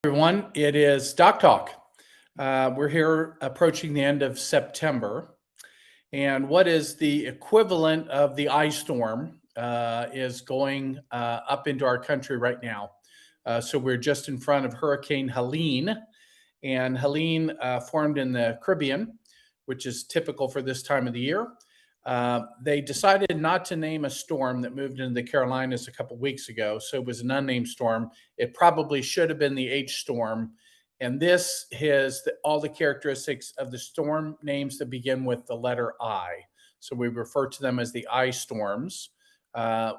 Everyone, it is DocTalk. We're here approaching the end of September, and what is the equivalent of the ice storm is going up into our country right now. So we're just in front of Hurricane Helene, and Helene formed in the Caribbean, which is typical for this time of the year. They decided not to name a storm that moved into the Carolinas a couple weeks ago, so it was an unnamed storm. It probably should have been the H storm, and this has all the characteristics of the storm names that begin with the letter I. So we refer to them as the I storms,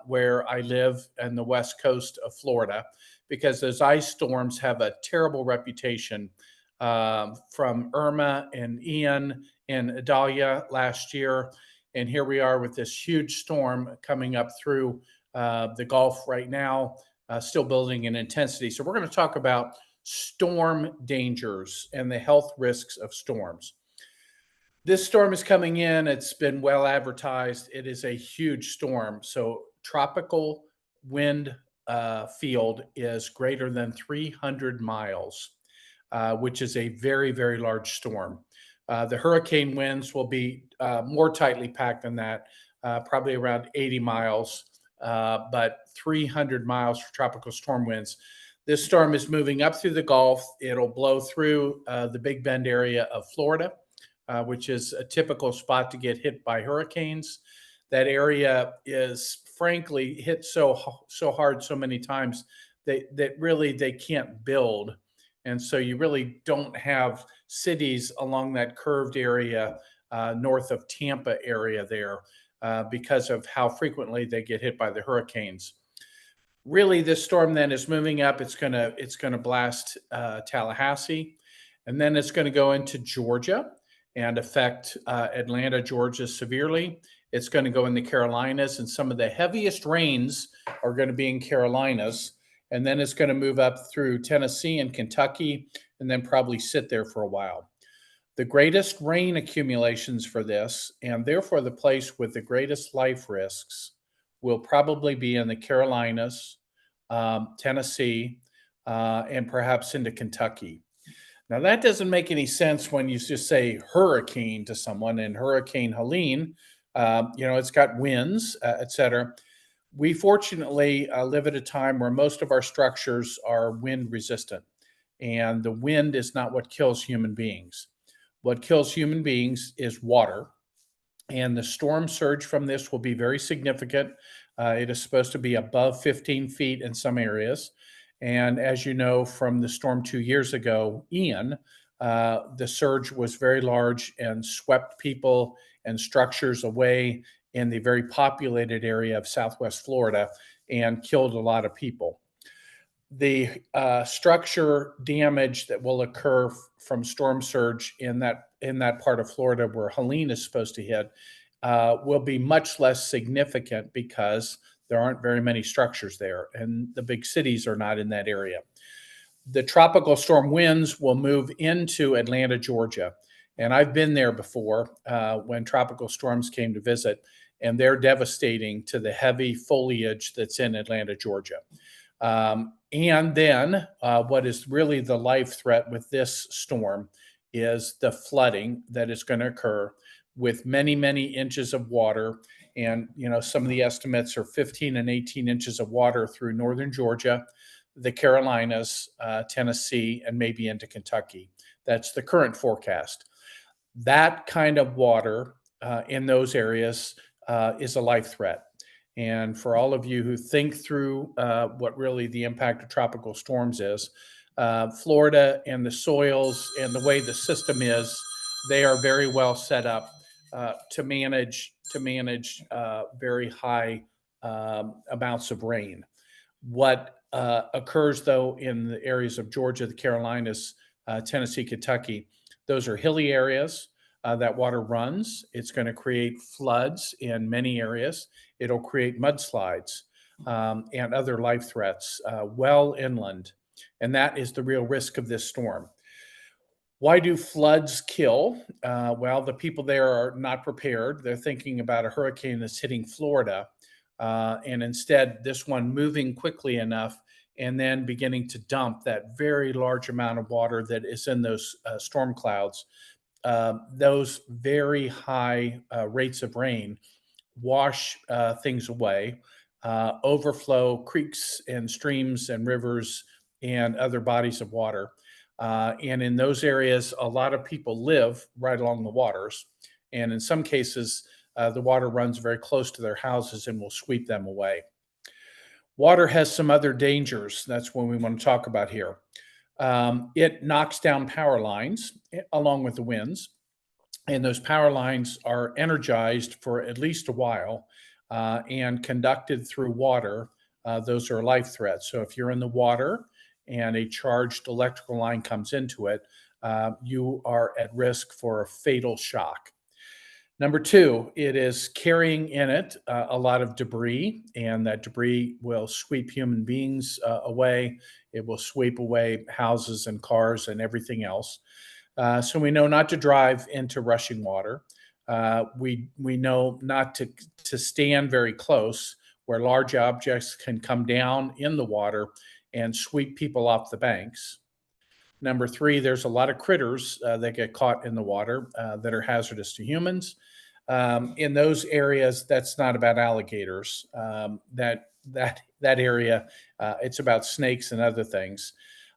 where I live on the west coast of Florida, because those ice storms have a terrible reputation from Irma and Ian and Idalia last year. And here we are with this huge storm coming up through the Gulf right now, still building in intensity. So we're going to talk about storm dangers and the health risks of storms. This storm is coming in. It's been well advertised. It is a huge storm. So tropical wind field is greater than 300 miles, which is a very, very large storm. The hurricane winds will be more tightly packed than that, probably around 80 miles, but 300 miles for tropical storm winds. This storm is moving up through the Gulf. It'll blow through the Big Bend area of Florida, which is a typical spot to get hit by hurricanes. That area is frankly hit so hard so many times that really they can't build. And so you really don't have cities along that curved area north of Tampa area there because of how frequently they get hit by the hurricanes. Really, this storm then is moving up. It's gonna blast Tallahassee, and then it's going to go into Georgia and affect Atlanta, Georgia severely. It's going to go in the Carolinas, and some of the heaviest rains are going to be in Carolinas. And then it's going to move up through Tennessee and Kentucky, and then probably sit there for a while. The greatest rain accumulations for this, and therefore the place with the greatest life risks, will probably be in the Carolinas, Tennessee, and perhaps into Kentucky. Now, that doesn't make any sense when you just say hurricane to someone, and Hurricane Helene, it's got winds, et cetera. We fortunately live at a time where most of our structures are wind resistant, and the wind is not what kills human beings. What kills human beings is water, and the storm surge from this will be very significant. It is supposed to be above 15 feet in some areas. And as you know from the storm 2 years ago, Ian, the surge was very large and swept people and structures away in the very populated area of Southwest Florida and killed a lot of people. The structure damage that will occur from storm surge in that part of Florida where Helene is supposed to hit will be much less significant because there aren't very many structures there, and the big cities are not in that area. The tropical storm winds will move into Atlanta, Georgia, and I've been there before when tropical storms came to visit, and they're devastating to the heavy foliage that's in Atlanta, Georgia. And then what is really the life threat with this storm is the flooding that is going to occur with many, many inches of water. And, some of the estimates are 15 and 18 inches of water through northern Georgia, the Carolinas, Tennessee, and maybe into Kentucky. That's the current forecast. That kind of water in those areas is a life threat. And for all of you who think through what really the impact of tropical storms is, Florida and the soils and the way the system is, they are very well set up to manage very high amounts of rain. What occurs though in the areas of Georgia, the Carolinas, Tennessee, Kentucky, those are hilly areas. That water runs. It's going to create floods in many areas. It'll create mudslides and other life threats well inland. And that is the real risk of this storm. Why do floods kill? Well, the people there are not prepared. They're thinking about a hurricane that's hitting Florida. And instead, this one moving quickly enough and then beginning to dump that very large amount of water that is in those storm clouds. Those very high rates of rain wash things away, overflow creeks and streams and rivers and other bodies of water. And in those areas, a lot of people live right along the waters. And in some cases, the water runs very close to their houses and will sweep them away. Water has some other dangers. That's what we want to talk about here. It knocks down power lines along with the winds, and those power lines are energized for at least a while and conducted through water. Those are life threats. So if you're in the water and a charged electrical line comes into it, you are at risk for a fatal shock. Number two, it is carrying in it a lot of debris, and that debris will sweep human beings away. It will sweep away houses and cars and everything else. So we know not to drive into rushing water. We know not to stand very close where large objects can come down in the water and sweep people off the banks. Number three, there's a lot of critters that get caught in the water that are hazardous to humans. In those areas, that's not about alligators. That area, it's about snakes and other things.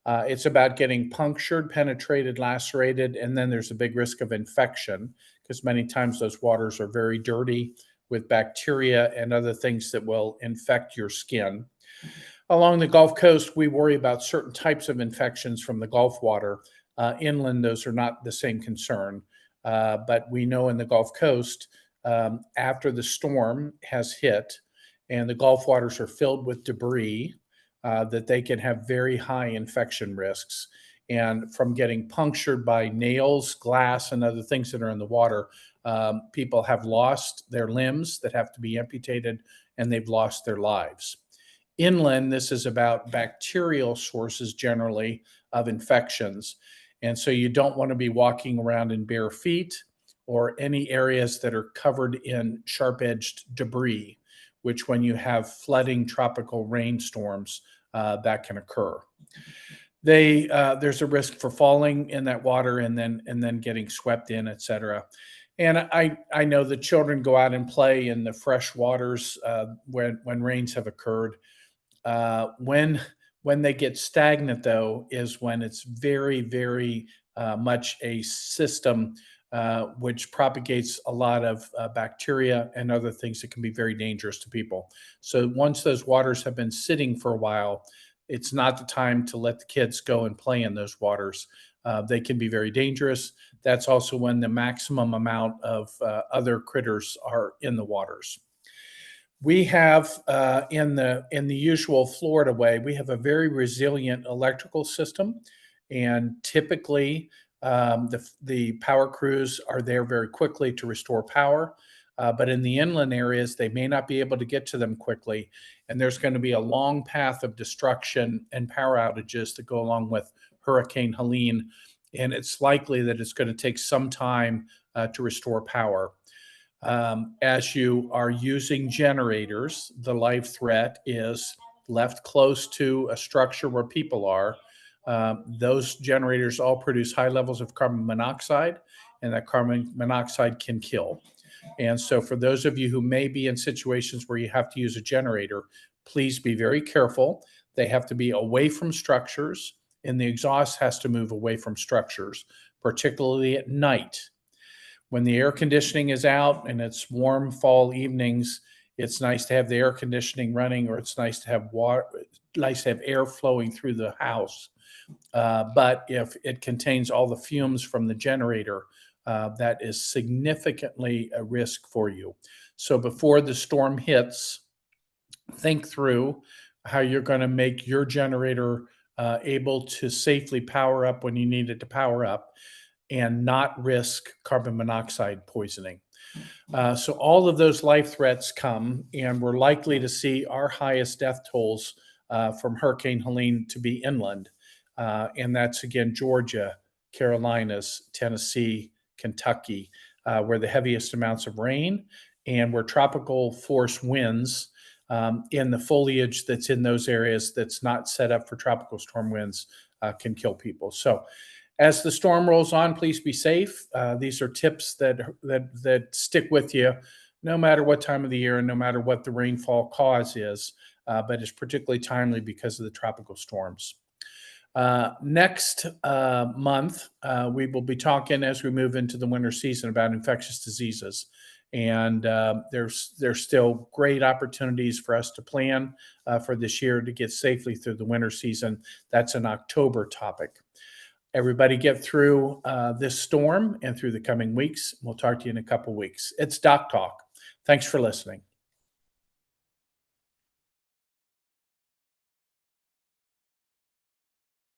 It's about getting punctured, penetrated, lacerated, and then there's a big risk of infection because many times those waters are very dirty with bacteria and other things that will infect your skin. Along the Gulf Coast, we worry about certain types of infections from the Gulf water. Inland, those are not the same concern. But we know in the Gulf Coast, after the storm has hit and the Gulf waters are filled with debris, that they can have very high infection risks. And from getting punctured by nails, glass, and other things that are in the water, people have lost their limbs that have to be amputated, and they've lost their lives. Inland, this is about bacterial sources generally of infections. And so you don't want to be walking around in bare feet or any areas that are covered in sharp-edged debris, which when you have flooding tropical rainstorms, that can occur. There's a risk for falling in that water and then getting swept in, et cetera. And I know the children go out and play in the fresh waters when rains have occurred. When they get stagnant, though, is when it's very, very much a system which propagates a lot of bacteria and other things that can be very dangerous to people. So once those waters have been sitting for a while, it's not the time to let the kids go and play in those waters. They can be very dangerous. That's also when the maximum amount of other critters are in the waters. We have in the usual Florida way, we have a very resilient electrical system, and typically the power crews are there very quickly to restore power. But in the inland areas, they may not be able to get to them quickly, and there's going to be a long path of destruction and power outages that go along with Hurricane Helene, and it's likely that it's going to take some time to restore power. As you are using generators, the life threat is left close to a structure where people are. Those generators all produce high levels of carbon monoxide, and that carbon monoxide can kill. And so for those of you who may be in situations where you have to use a generator, please be very careful. They have to be away from structures, and the exhaust has to move away from structures, particularly at night. When the air conditioning is out and it's warm fall evenings, it's nice to have the air conditioning running, or it's nice to have air flowing through the house. But if it contains all the fumes from the generator, that is significantly a risk for you. So before the storm hits, think through how you're going to make your generator able to safely power up when you need it to power up and not risk carbon monoxide poisoning. So all of those life threats come, and we're likely to see our highest death tolls from Hurricane Helene to be inland. And that's, again, Georgia, Carolinas, Tennessee, Kentucky, where the heaviest amounts of rain and where tropical force winds in the foliage that's in those areas that's not set up for tropical storm winds can kill people. So as the storm rolls on, please be safe. These are tips that stick with you no matter what time of the year and no matter what the rainfall cause is, but it's particularly timely because of the tropical storms. Next month, we will be talking as we move into the winter season about infectious diseases. And there's still great opportunities for us to plan for this year to get safely through the winter season. That's an October topic. Everybody get through this storm and through the coming weeks. We'll talk to you in a couple weeks. It's Doc Talk. Thanks for listening.